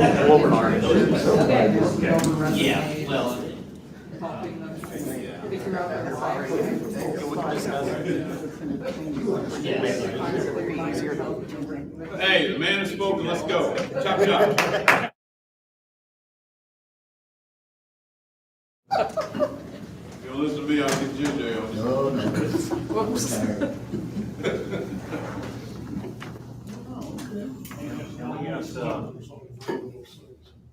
Yeah, well. Hey, the man has spoken, let's go. Chop chop. You don't listen to me, I'll get you in jail.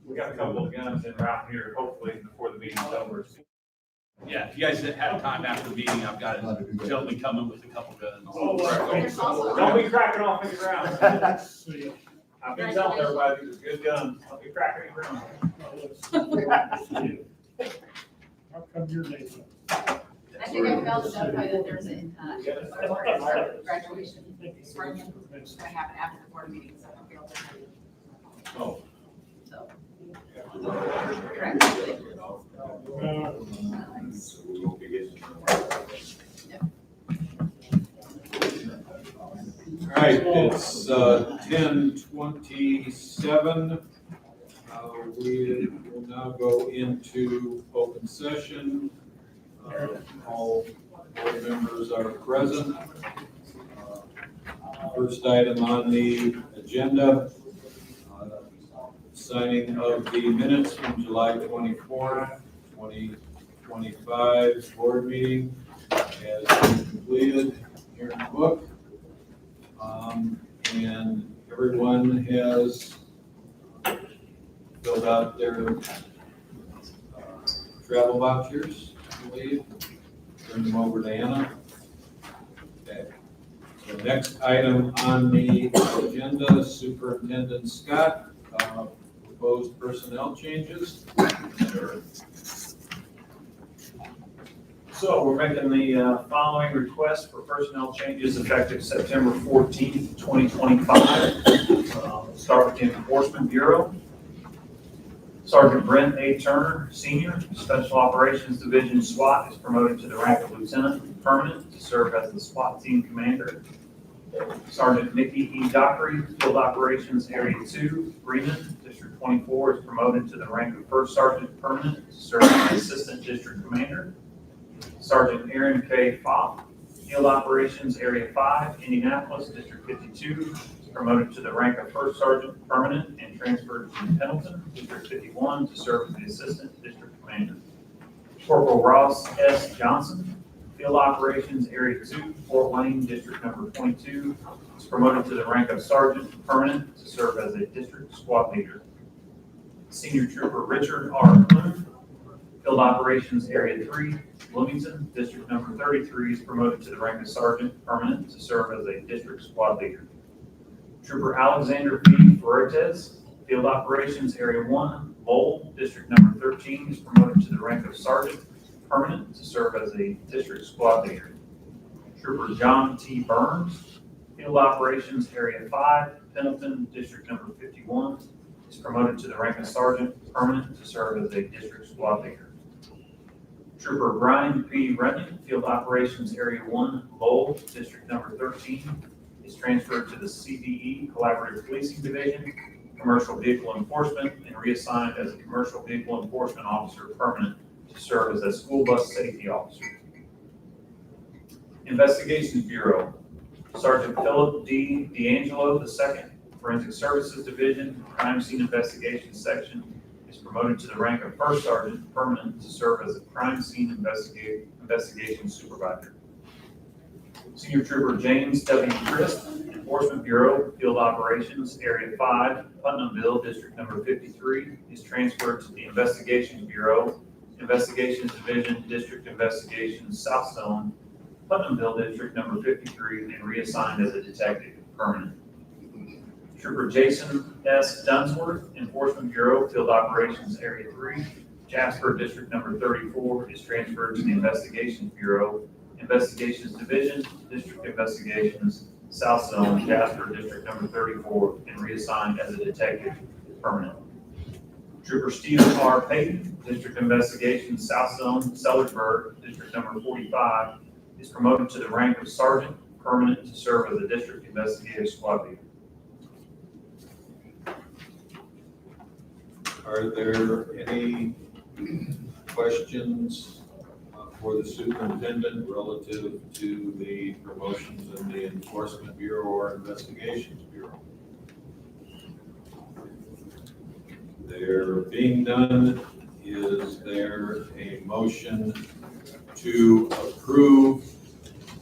We got a couple of guns in around here, hopefully before the meeting's over. Yeah, if you guys have time after the meeting, I've got a gentleman coming with a couple guns. Don't be cracking off in the ground. I've been telling everybody these are good guns, don't be cracking in the ground. How come your name? I think I failed to notify that there's a graduation swearing in that's gonna happen after the board meeting, so I failed to. Oh. So. Correct. All right, it's 10:27. We will now go into open session. All board members are present. First item on the agenda, signing of the minutes from July 24th, 2025 board meeting has been completed here in the book. And everyone has filled out their travel vouchers, I believe. Turn them over to Anna. Okay. So next item on the agenda, Superintendent Scott, proposed personnel changes. Sure. So we're making the following request for personnel changes effective September 14th, 2025. Start with the Enforcement Bureau. Sergeant Brent A. Turner, Senior, Special Operations Division SWAT, is promoted to the rank of Lieutenant Permanent to serve as the SWAT Team Commander. Sergeant Nikki E. Dockery, Field Operations Area 2, Bremen, District 24, is promoted to the rank of First Sergeant Permanent to serve as Assistant District Commander. Sergeant Aaron K. Fopp, Field Operations Area 5, Indianapolis, District 52, is promoted to the rank of First Sergeant Permanent and transferred to Pendleton, District 51, to serve as the Assistant District Commander. Corporal Ross S. Johnson, Field Operations Area 2, Fort Wayne, District number 22, is promoted to the rank of Sergeant Permanent to serve as a District Squad Leader. Senior Trooper Richard R. Clune, Field Operations Area 3, Bloomington, District number 33, is promoted to the rank of Sergeant Permanent to serve as a District Squad Leader. Trooper Alexander P. Fuertes, Field Operations Area 1, Lowell, District number 13, is promoted to the rank of Sergeant Permanent to serve as a District Squad Leader. Trooper John T. Burns, Field Operations Area 5, Pendleton, District number 51, is promoted to the rank of Sergeant Permanent to serve as a District Squad Leader. Trooper Brian P. Rennick, Field Operations Area 1, Lowell, District number 13, is transferred to the CVE Collaborative Policing Division, Commercial Vehicle Enforcement, and reassigned as a Commercial Vehicle Enforcement Officer Permanent to serve as a School Bus Safety Officer. Investigations Bureau, Sergeant Philip D. D'Angelo II, Forensic Services Division, Crime Scene Investigations Section, is promoted to the rank of First Sergeant Permanent to serve as a Crime Scene Investigation Supervisor. Senior Trooper James W. Crisp, Enforcement Bureau, Field Operations Area 5, Putnamville, District number 53, is transferred to the Investigations Bureau, Investigations Division, District Investigations South Zone, Putnamville, District number 53, and reassigned as a Detective Permanent. Trooper Jason S. Dunsworth, Enforcement Bureau, Field Operations Area 3, Jasper, District number 34, is transferred to the Investigations Bureau, Investigations Division, District Investigations South Zone, Jasper, District number 34, and reassigned as a Detective Permanent. Trooper Stephen R. Payton, District Investigations South Zone, Sellersburg, District number 45, is promoted to the rank of Sergeant Permanent to serve as a District Investigative Squad Leader. Are there any questions for the superintendent relative to the promotions in the Enforcement Bureau or Investigations Bureau? There being none, is there a motion to approve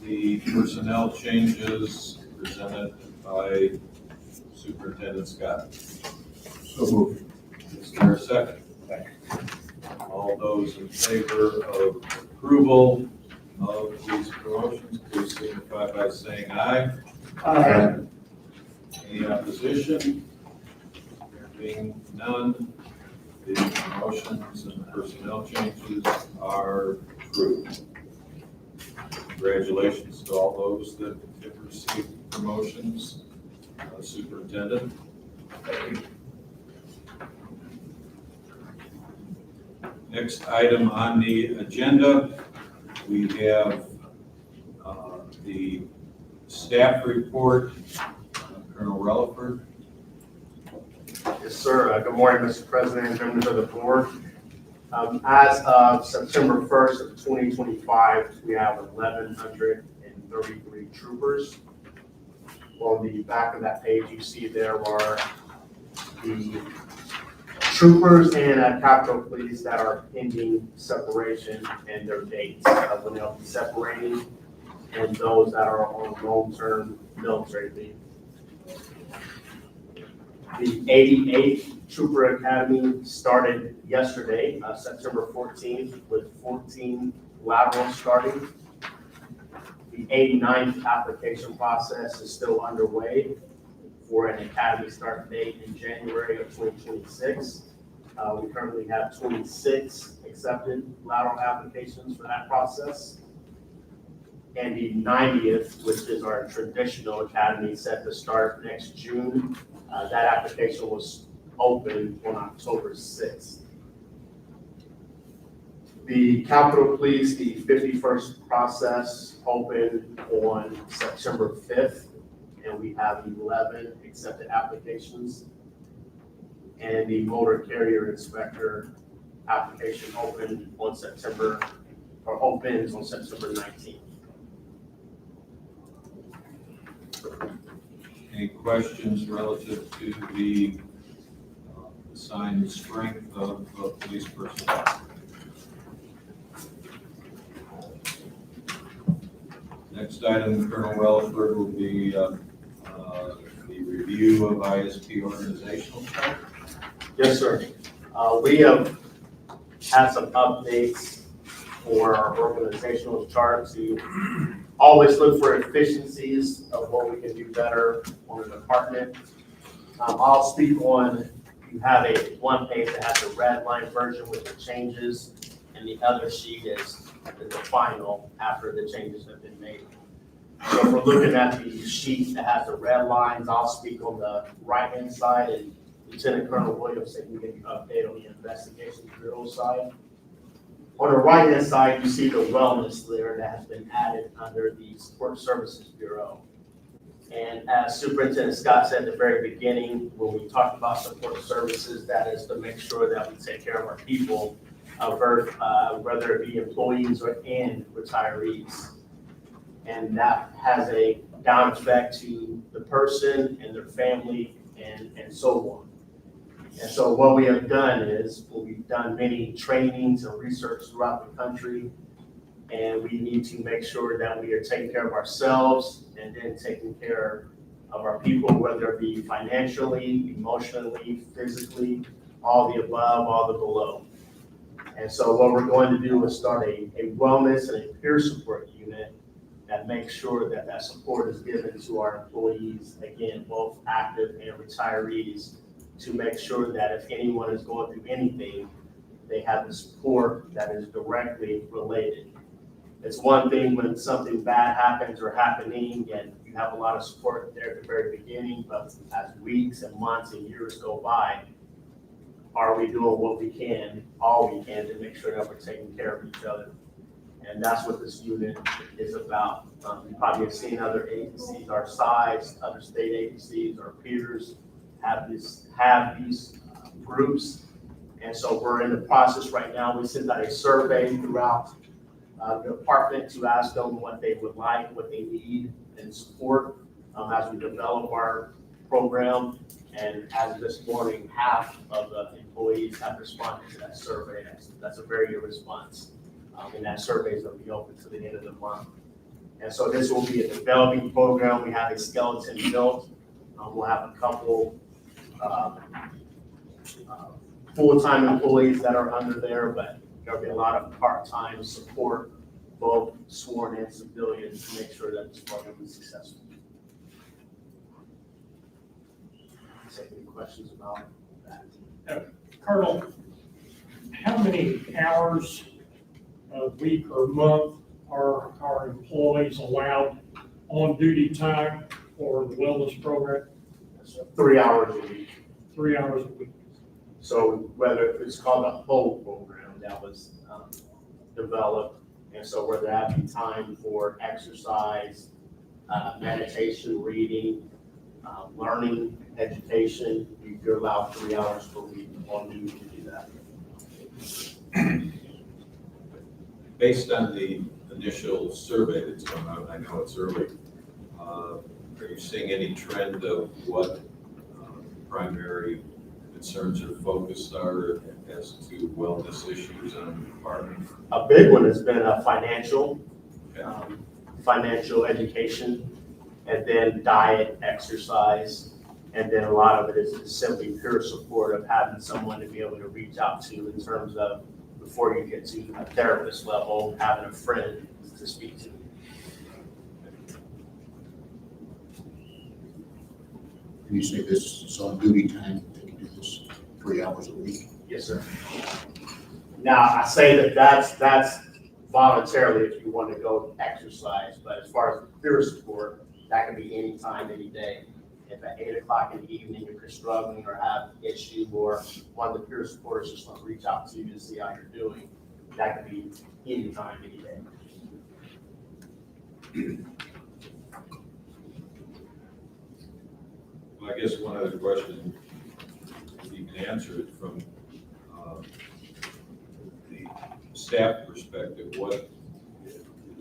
the personnel changes presented by Superintendent Scott? So moved. Is there a second? All those in favor of approval of these promotions, please signify by saying aye. Aye. Any opposition? There being none, the promotions and personnel changes are approved. Congratulations to all those that have received promotions. Superintendent. Next item on the agenda, we have the staff report. Colonel Relaford. Yes, sir. Good morning, Mr. President and members of the board. As of September 1st of 2025, we have 1,133 troopers. On the back of that page, you see there are the troopers and Capitol Police that are pending separation and their dates of when they'll be separating, and those that are on long-term military leave. The 88th Trooper Academy started yesterday, September 14th, with 14 laterals starting. The 89th application process is still underway for an academy start date in January of 2026. We currently have 26 accepted lateral applications for that process. And the 90th, which is our traditional academy, set to start next June. That application was opened on October 6th. The Capitol Police, the 51st process opened on September 5th, and we have 11 accepted applications. And the motor carrier inspector application opens on September 19th. Any questions relative to the assigned strength of police personnel? Next item, Colonel Relaford, will be the review of ISP organizational chart. Yes, sir. We have had some updates for our organizational chart to always look for efficiencies of what we can do better on the department. I'll speak on, you have one page that has the red line version with the changes, and the other sheet is the final after the changes have been made. So if we're looking at the sheet that has the red lines, I'll speak on the right-hand side, and Lieutenant Colonel Williamson can give you an update on the Investigations Bureau side. On the right-hand side, you see the wellness there that has been added under the Support Services Bureau. And as Superintendent Scott said at the very beginning, when we talked about support services, that is to make sure that we take care of our people, whether it be employees and retirees. And that has a down effect to the person and their family and so on. And so what we have done is, we've done many trainings and research throughout the country, and we need to make sure that we are taking care of ourselves and then taking care of our people, whether it be financially, emotionally, physically, all the above, all the below. And so what we're going to do is start a wellness and a peer support unit that makes sure that that support is given to our employees, again, both active and retirees, to make sure that if anyone is going through anything, they have the support that is directly related. It's one thing when something bad happens or happening and you have a lot of support there at the very beginning, but as weeks and months and years go by, are we doing what we can, all we can, to make sure that we're taking care of each other? And that's what this unit is about. You probably have seen other agencies our size, other state agencies, our peers have these groups, And so we're in the process right now. We sent out a survey throughout the department to ask them what they would like, what they need and support as we develop our program. And as of this morning, half of the employees have responded to that survey. That's a very good response. And that survey is going to be open to the end of the month. And so this will be a developing program. We have a skeleton built. We'll have a couple full-time employees that are under there, but there'll be a lot of part-time support, both sworn and civilian, to make sure that this program is successful. Take any questions about that? Colonel, how many hours a week or month are our employees allowed on duty time for the wellness program? So 3 hours a week. 3 hours a week. So whether it's called a whole program that was developed, and so whether that be time for exercise, meditation, reading, learning, education, you're allowed 3 hours per week on duty to do that. Based on the initial survey that's going out, I know it's early, are you seeing any trend of what primary concerns or focus are as to wellness issues on the department? A big one has been financial, Okay. financial education, and then diet, exercise, and then a lot of it is simply peer support of having someone to be able to reach out to in terms of before you get to a therapist level, having a friend to speak to. You say this is on duty time, they can do this 3 hours a week? Yes, sir. Now, I say that that's voluntarily if you want to go exercise, but as far as peer support, that can be any time, any day. If at 8 o'clock in the evening, if you're struggling or have an issue, or one of the peer supporters just want to reach out to you to see how you're doing, that can be any time, any day. Well, I guess one other question, if you can answer it from the staff perspective, what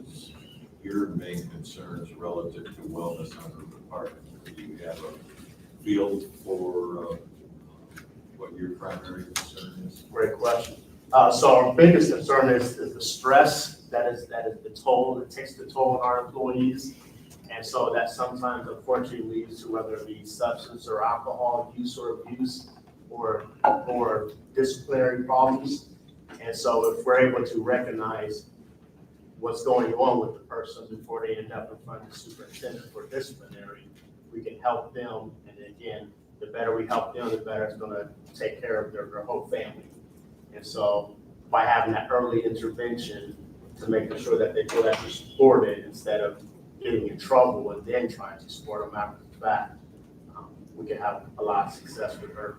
is your main concerns relative to wellness under the department? Do you have a field for what your primary concern is? Great question. So our biggest concern is the stress that is the toll, it takes the toll on our employees. And so that sometimes unfortunately leads to whether it be substance or alcohol use or abuse or disciplinary problems. And so if we're able to recognize what's going on with the person before they end up in front of the superintendent for disciplinary, we can help them. And again, the better we help them, the better it's gonna take care of their whole family. And so by having that early intervention to making sure that they feel that they're supported instead of getting in trouble and then trying to support them after the fact, we can have a lot of success with our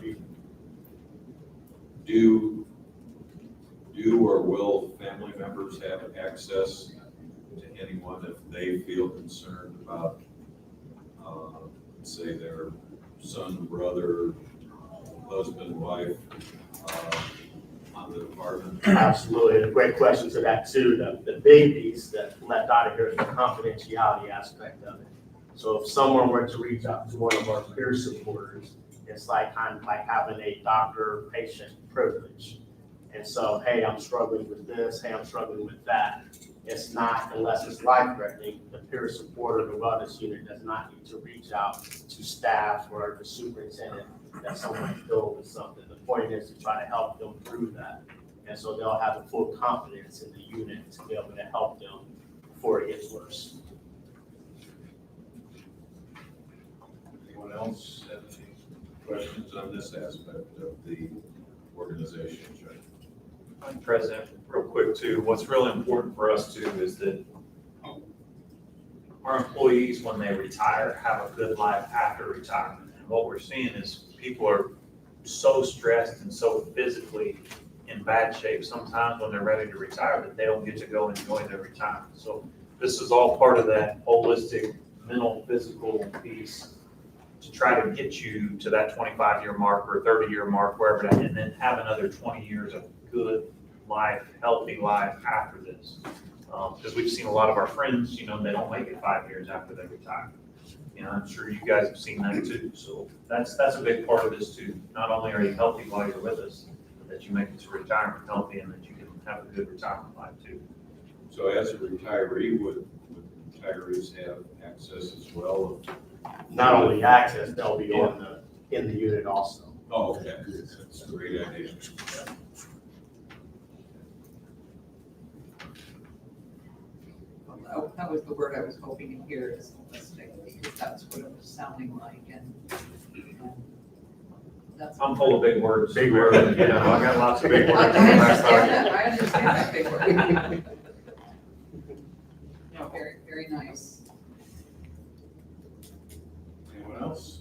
people. Do or will family members have access to anyone if they feel concerned about, say, their son, brother, husband, wife, on the department? Absolutely, and a great question to that too. The big piece that left out of here is the confidentiality aspect of it. So if someone were to reach out to one of our peer supporters, it's like kind of like having a doctor-patient privilege. And so, hey, I'm struggling with this, hey, I'm struggling with that. It's not, unless it's life-threatening, the peer support or the wellness unit does not need to reach out to staff or the superintendent that someone's dealing with something. The point is to try to help them through that. And so they'll have the full confidence in the unit to be able to help them before it gets worse. Anyone else have any questions on this aspect of the organization, Judge? Madam President, real quick too, what's really important for us too is that our employees, when they retire, have a good life after retirement. And what we're seeing is people are so stressed and so physically in bad shape sometimes when they're ready to retire that they don't get to go enjoy their retirement. So this is all part of that holistic mental, physical piece to try to get you to that 25-year mark or 30-year mark, wherever that, and then have another 20 years of good life, healthy life after this. Because we've seen a lot of our friends, they don't make it 5 years after they retire. I'm sure you guys have seen that too. So that's a big part of this too. Not only are you healthy while you're with us, but that you make it to retirement healthy and that you can have a good retirement life too. So as a retiree, would retirees have access as well? Not only access, they'll be in the unit also. Oh, okay, that's a great idea. Well, that was the word I was hoping to hear, is holistic, because that's what it was sounding like, and that's. I'm full of big words. Big words. I got lots of big I words. understand that, I understand that big word. No, very, very nice. Anyone else?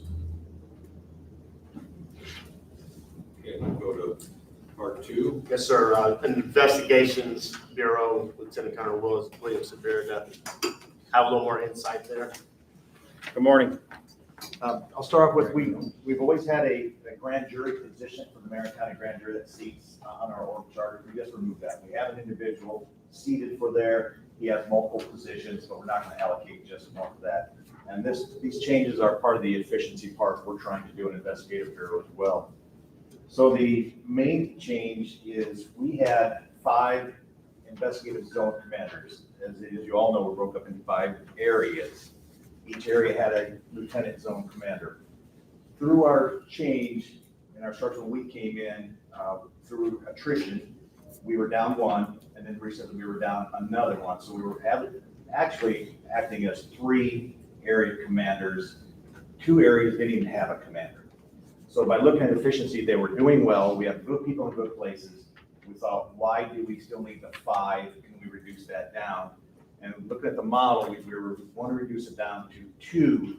Okay, we'll go to part 2. Yes, sir. Investigations Bureau, Lieutenant Colonel William Severe, to have a little more insight there. Good morning. I'll start off with, we've always had a grand jury position for the Marion County Grand Jury that seats on our org charter. We just removed that. We have an individual seated for there. He has multiple positions, but we're not going to allocate just one for that. And these changes are part of the efficiency part we're trying to do in Investigative Bureau as well. So the main change is we had 5 investigative zone commanders. As you all know, we're broke up into 5 areas. Each area had a lieutenant zone commander. Through our change, and our sergeant when we came in, through attrition, we were down 1, and then recently we were down another 1. So we were actually acting as 3 area commanders. 2 areas didn't even have a commander. So by looking at efficiency, they were doing well. We have good people in good places. We thought, why do we still need the 5? Can we reduce that down? And looking at the model, we want to reduce it down to 2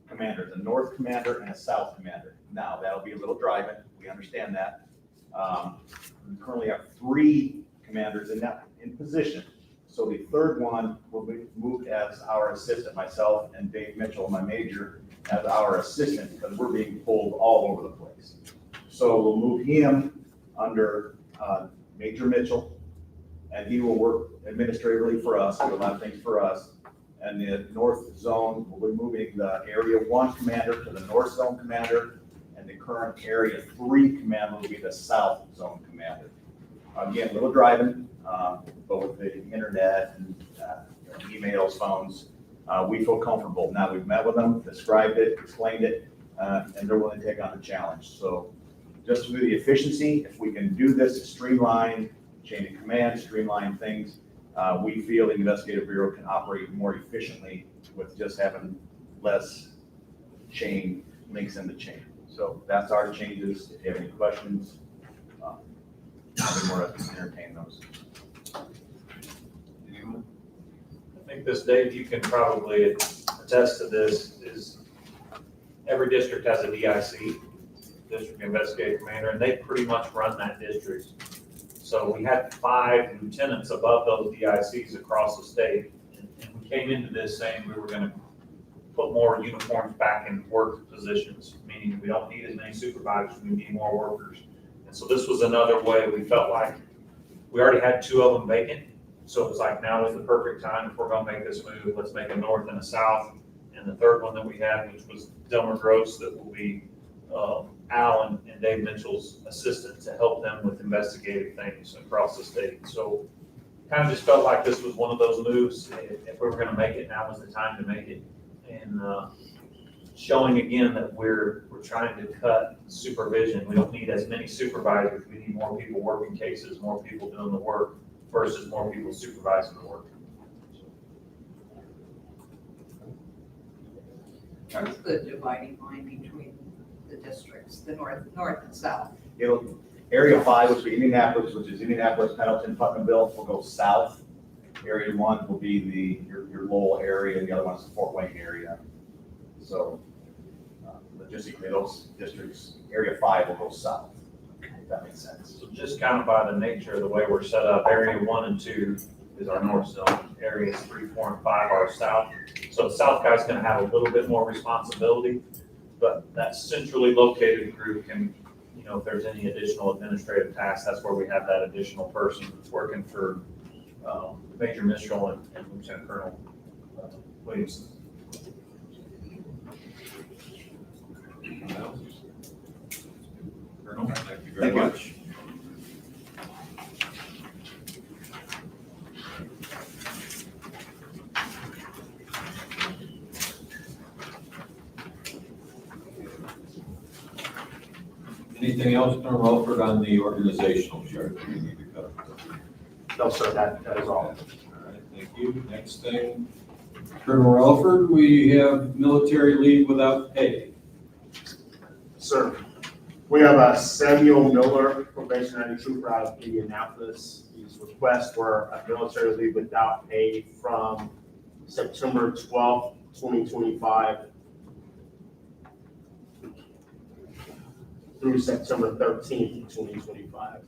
commanders, a north commander and a south commander. Now, that'll be a little driving. We understand that. We currently have 3 commanders in position. So the third one will be moved as our assistant, myself and Dave Mitchell, my major, as our assistant, because we're being pulled all over the place. So we'll move him under Major Mitchell, and he will work administratively for us, do a lot of things for us. And the north zone, we'll be moving the area 1 commander to the north zone commander, and the current area 3 commander will be the south zone commander. Again, a little driving, but with the internet and emails, phones, we feel comfortable. Now we've met with them, described it, explained it, and they're willing to take on the challenge. So just through the efficiency, if we can do this to streamline chain of command, streamline things, we feel the Investigative Bureau can operate more efficiently with just having less chain links in the chain. So that's our changes. If you have any questions, I'll be more to entertain those. Anyone? I think this, Dave, you can probably attest to this, is every district has a DIC, District Investigative Commander, and they pretty much run that district. So we had 5 lieutenants above those DICs across the state, and we came into this saying we were gonna put more uniforms back in work positions, meaning we don't need as many supervisors, we need more workers. And so this was another way we felt like we already had 2 of them vacant. So it was like, now is the perfect time, if we're gonna make this move, let's make a north and a south. And the third one that we had, which was Delmer Gross, that will be Al and Dave Mitchell's assistant to help them with investigative things across the state. So kind of just felt like this was one of those moves. If we were gonna make it, now was the time to make it. And showing again that we're trying to cut supervision. We don't need as many supervisors. We need more people working cases, more people doing the work versus more people supervising the work. What's the dividing line between the districts, the north and south? Area 5, which will be Indianapolis, which is Indianapolis, Pendleton, Putnamville, will go south. Area 1 will be your Lowell area, and the other one is the Fort Wayne area. So logistically, those districts, Area 5 will go south, if that makes sense. So just kind of by the nature of the way we're set up, area 1 and 2 is our north zone. Areas 3, 4, and 5 are south. So the south guy's gonna have a little bit more responsibility, But that centrally located group can, you know, if there's any additional administrative tasks, that's where we have that additional person working for Major Mitchell and Lieutenant Colonel Williamson. Colonel, thank you very much. Anything else, Colonel Relford, on the organizational chart that we need to cover? No, sir, that is all. All right, thank you. Next thing, Colonel Relford, we have military leave without pay. Sir, we have Samuel Miller, probationary trooper out of Indianapolis. His request for a military leave without pay from September 12th, 2025 through September 13th, 2025.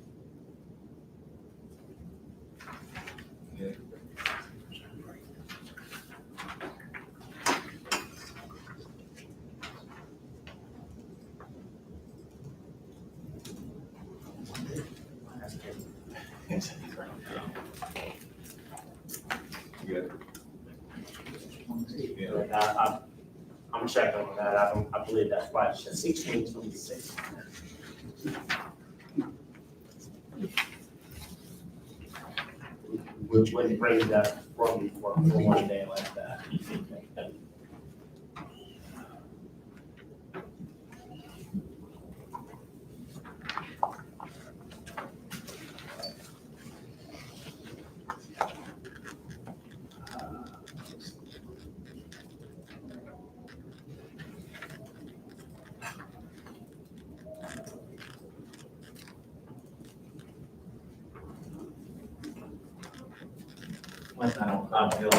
Yeah. I'm checking on that. I believe that's why it's just 1626. Which, Wouldn't bring that from for one day like that.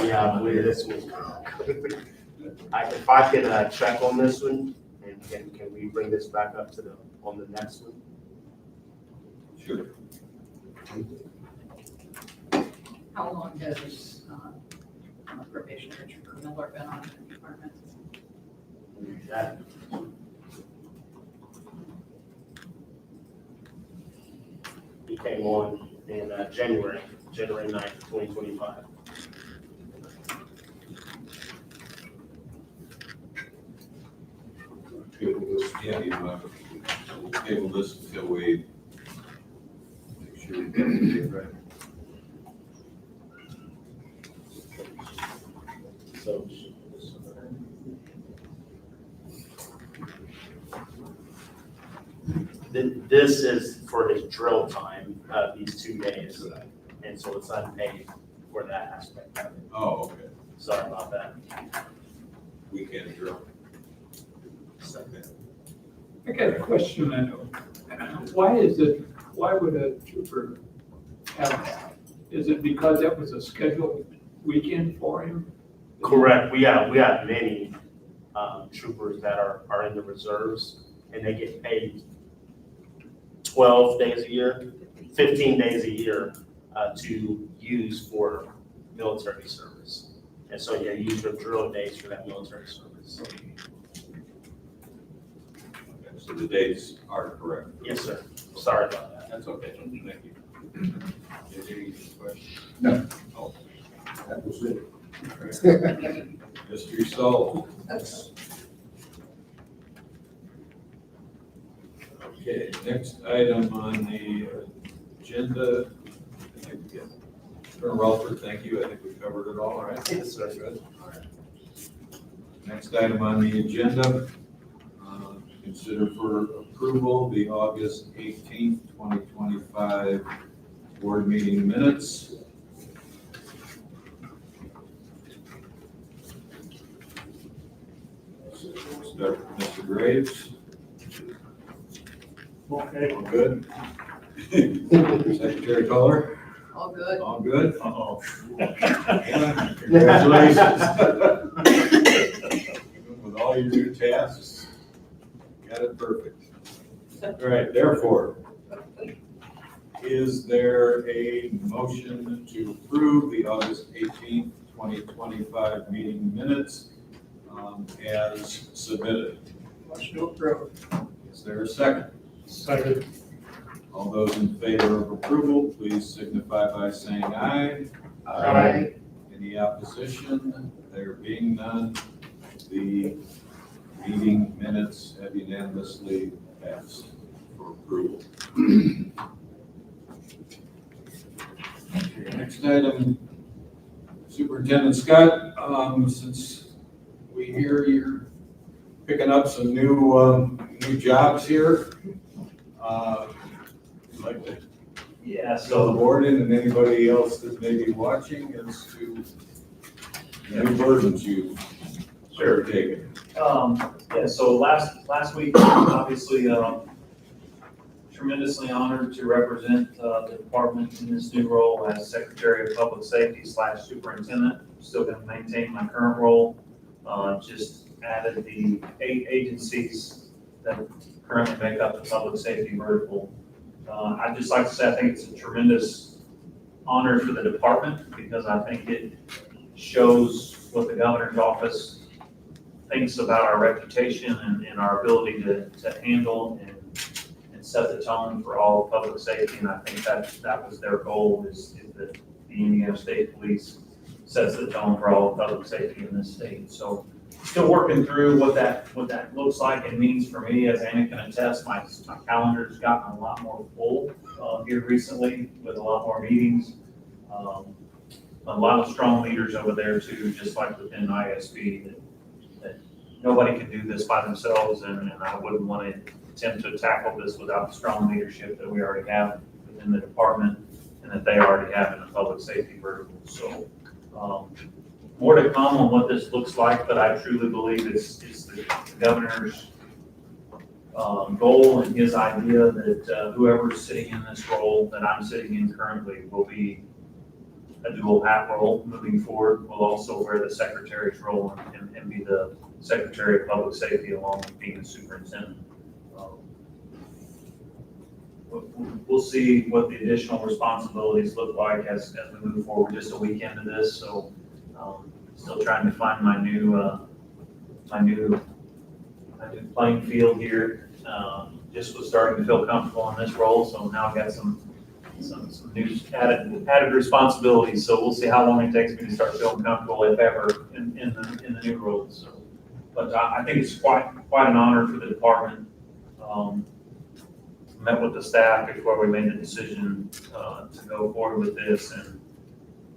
Yeah, I believe this one. If I could check on this one, and can we bring this back up to on the next one? Sure. How long has probationary trooper Miller been on the department? That- He came on in January 9th, 2025. Table this, yeah, you know, table this until we make sure we get it right. So. This is for his drill time, these 2 days, and so it's unpaid for that aspect of it. Oh, okay. Sorry about that. Weekend drill. So, I got a question, I know. Why would a trooper have that? Is it because that was a scheduled weekend for him? Correct, we have many troopers that are in the reserves, and they get paid 12 days a year, 15 days a year to use for military service. And so, yeah, use your drill days for that military service. Okay, so the dates are correct. Yes, sir. Sorry about that. That's okay, thank you. Any questions? No. Oh, that was it. mystery solved. Okay, next item on the agenda. I think we get Colonel Relford, thank you. I think we covered it all right. Yes, sir. Good. All right. Next item on the agenda, consider for approval the August 18th, 2025 board meeting minutes. Start with Mr. Graves. Okay, All good? Secretary Kohler? All good. All good? Uh-oh. Anna, congratulations. With all your new tasks, got it perfect. All right, therefore, is there a motion to approve the August 18th, 2025 meeting minutes as submitted? Motion to approve. Is there a second? Second. All those in favor of approval, please signify by saying aye. Aye. Any opposition? There being none, the meeting minutes have unanimously passed for approval. Okay, next item, Superintendent Scott, since we hear you're picking up some new jobs here, I'd like to Yeah, tell the board and anybody else that may be watching as to the new burdens you've taken. Yeah, so last week, obviously, tremendously honored to represent the department in this new role as Secretary of Public Safety / Superintendent. Still going to maintain my current role. Just added the 8 agencies that currently make up the public safety vertical. I'd just like to say I think it's a tremendous honor for the department because I think it shows what the governor's office thinks about our reputation and our ability to handle and set the tone for all of public safety. And I think that was their goal is that the Indiana State Police sets the tone for all of public safety in this state. So still working through what that looks like and means for me. As Anna can attest, my calendar's gotten a lot more full here recently with a lot more meetings. A lot of strong leaders over there too, just like within ISB, that nobody can do this by themselves, and I wouldn't want to attempt to tackle this without the strong leadership that we already have within the department and that they already have in the public safety vertical. So more to come on what this looks like, but I truly believe it's the governor's goal and his idea that whoever's sitting in this role that I'm sitting in currently will be a dual hat role moving forward. Will also wear the secretary's role and be the Secretary of Public Safety along with being the superintendent. We'll see what the additional responsibilities look like as we move forward. Just a week into this, so still trying to find my new playing field here. Just was starting to feel comfortable in this role, so now I've got some new added responsibilities. So we'll see how long it takes me to start feeling comfortable, if ever, in the new role. So, but I think it's quite an honor for the department. Met with the staff before we made the decision to go forward with this, and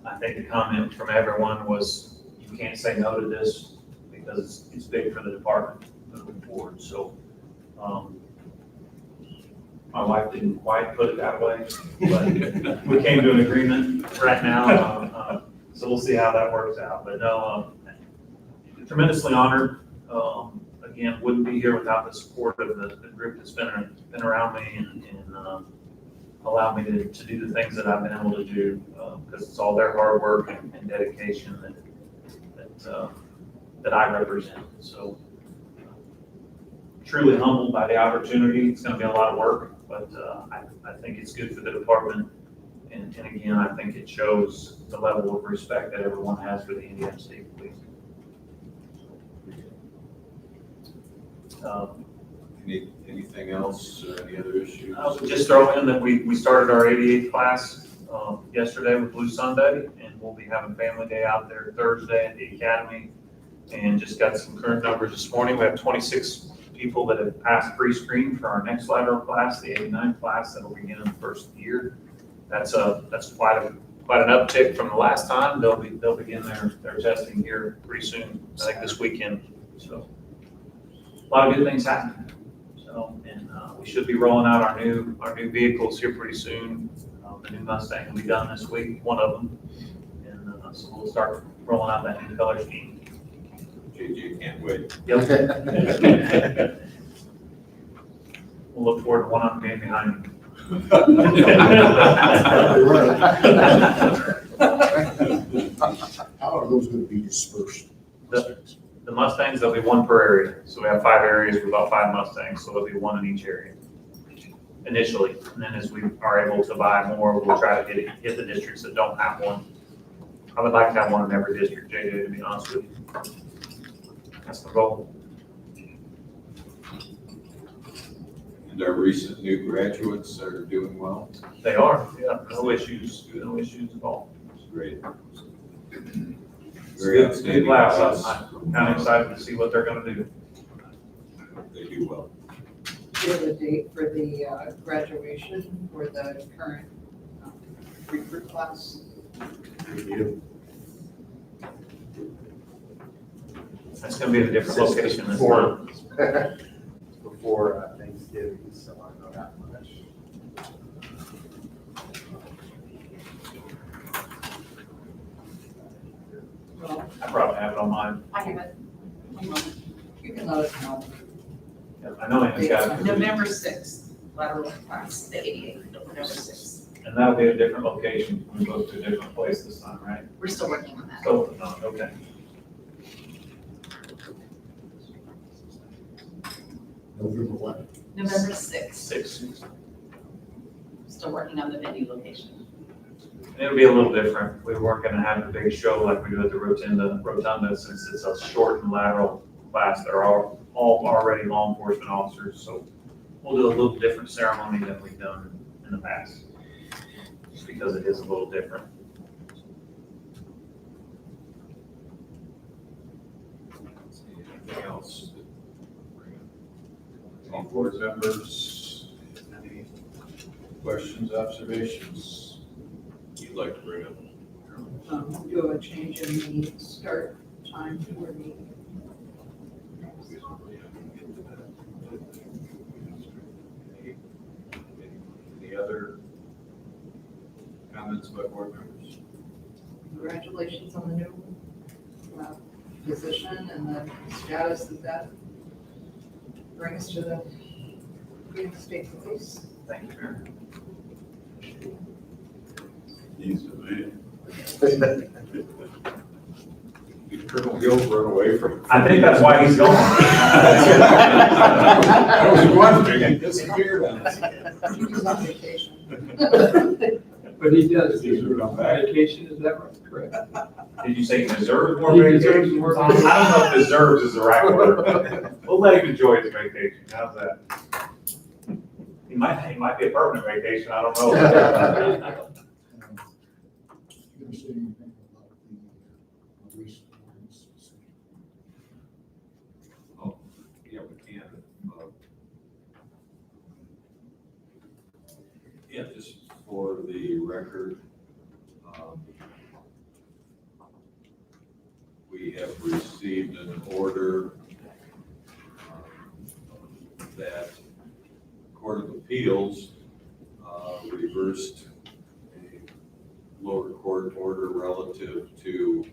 I think the comment from everyone was, you can't say no to this because it's big for the department moving forward. So my wife didn't quite put it that way, but we came to an agreement right now. So we'll see how that works out. But no, tremendously honored. Again, wouldn't be here without the support of the group that's been around me and allowed me to do the things that I've been able to do because it's all their hard work and dedication that I represent. So truly humbled by the opportunity. It's going to be a lot of work, but I think it's good for the department. And again, I think it shows the level of respect that everyone has for the Indiana State Police. Anything else, any other issues? I would just throw in that we started our 88 class yesterday with Blue Sunday, and we'll be having family day out there Thursday at the academy. And just got some current numbers this morning. We have 26 people that have passed pre-screen for our next lateral class, the 89 class that will begin in the first year. That's quite an uptick from the last time. They'll begin their testing here pretty soon, I think this weekend. So a lot of good things happening. So, and we should be rolling out our new vehicles here pretty soon. The new Mustang will be done this week, one of them, and so we'll start rolling out that new color scheme. JJ can't wait. Yep. We'll look forward to one on me behind me. How are those going to be dispersed? The Mustangs, there'll be one per area. So we have 5 areas with about 5 Mustangs, so there'll be one in each area initially. And then as we are able to buy more, we'll try to hit the districts that don't have one. I would like to have one in every district, JJ, to be honest with you. That's the goal. And our recent new graduates are doing well. They are, yeah, no issues at all. It's great. It's Very good outstanding class. class. I'm kind of excited to see what they're gonna do. They do well. Do you have a date for the graduation for the current recruit class? That's gonna be at a different Since location this before- month. Before Thanksgiving, so I know that much. Well, I probably have it on mine. I have it. you can let us know. Yeah, I know Anna's got it. November 6th, lateral class, the 88th, November 6th. And that'll be a different location. We go to a different place this time, right? We're still working on that. So, no, okay. November what? November 6th, 6. still working on the venue location. It'll be a little different. We weren't gonna have the big show like we do at the Rotunda, since it's a short and lateral class. They're all already law enforcement officers, so we'll do a little different ceremony than we've done in the past. Just because it is a little different. Anything else? Any board members, any questions, observations you'd like to bring up? Do a change in the start time for the. Any other comments by board members? Congratulations on the new position and the status that brings to the Green State Police. Thank you, Mayor. He's the man. Colonel Gill's run away from. I think that's why he's gone. I was wondering, he disappeared on us. He's on vacation. But he does, He's on back. vacation, is that right? Correct. Did you say he deserves more He vacation? deserves more I don't know if deserves is the right word. We'll let him enjoy his vacation. How's that? He might be a permanent vacation, I don't know. You gonna say anything about the recent ones? Yeah, we can. Yeah, just for the record, we have received an order that Court of Appeals reversed a lower court order relative to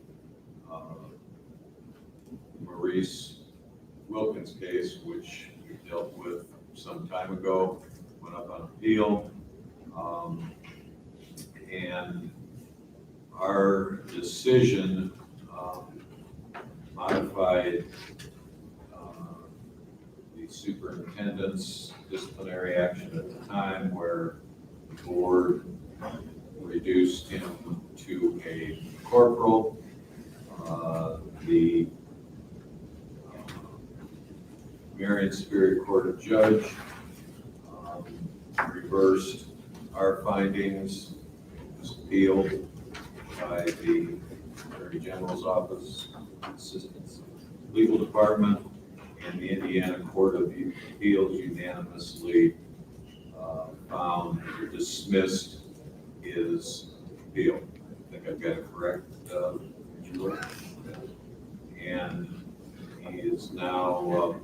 Maurice Wilkins' case, which we dealt with some time ago, went up on appeal. And our decision modified the superintendent's disciplinary action at the time, where the board reduced him to a corporal. The Marion Superior Court of Judge reversed our findings, was appealed by the Attorney General's Office, Assistant Legal Department, and the Indiana Court of Appeals unanimously found or dismissed his appeal. I think I've got it correct, Julie? And he is now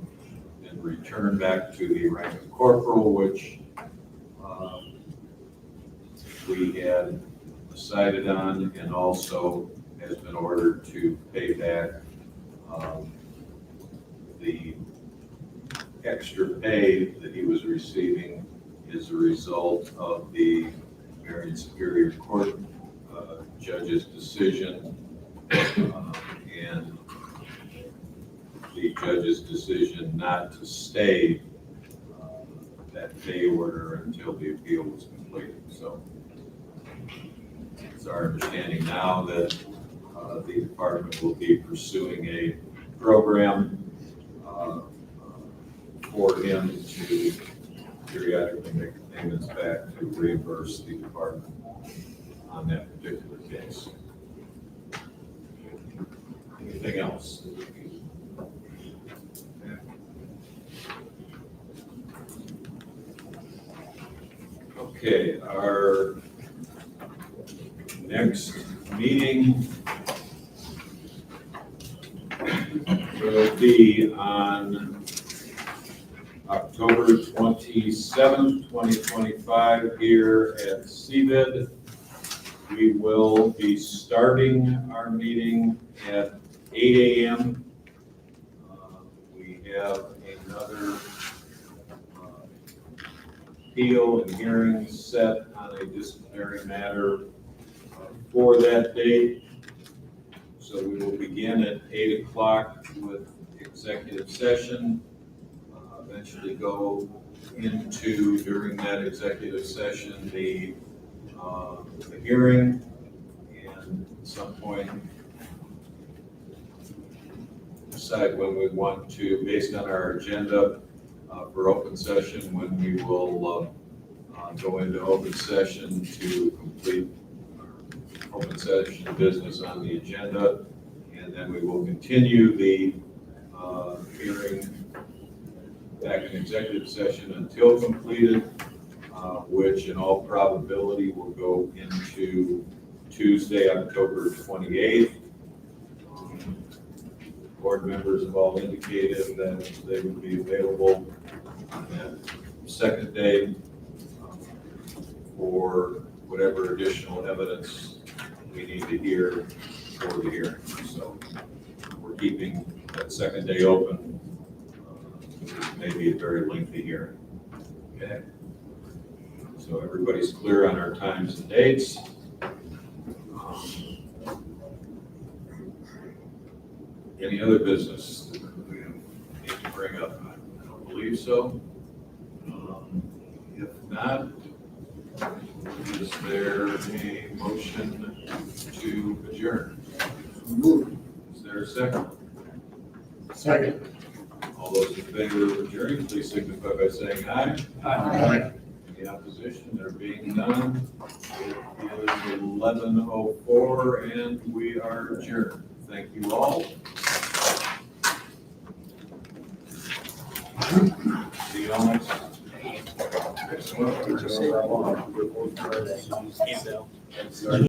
been returned back to the rank of corporal, which we had decided on, and also has been ordered to pay back the extra pay that he was receiving as a result of the Marion Superior Court judge's decision and the judge's decision not to stay that pay order until the appeal was completed. So it's our understanding now that the department will be pursuing a program for him to periodically make payments back to reimburse the department on that particular case. Anything else? Okay, our next meeting will be on October 27th, 2025, here at CVID. We will be starting our meeting at 8 a.m. We have another appeal and hearing set on a disciplinary matter for that date. So we will begin at 8 o'clock with executive session, eventually go into, during that executive session, the hearing, and at some point decide when we want to, based on our agenda for open session, when we will go into open session to complete our open session business on the agenda, and then we will continue the hearing back in executive session until completed, which in all probability will go into Tuesday, October 28th. Board members have all indicated that they would be available on that second day for whatever additional evidence we need to hear for the hearing. So we're keeping that second day open. It may be a very lengthy hearing. Okay. So everybody's clear on our times and dates. Any other business that we need to bring up? I don't believe so. If not, is there a motion to adjourn? Is there a second? Second. All those in favor of adjourning, please signify by saying aye. Aye. Any opposition? There being none, it is 11:04 and we are adjourned. Thank you all. See you all next.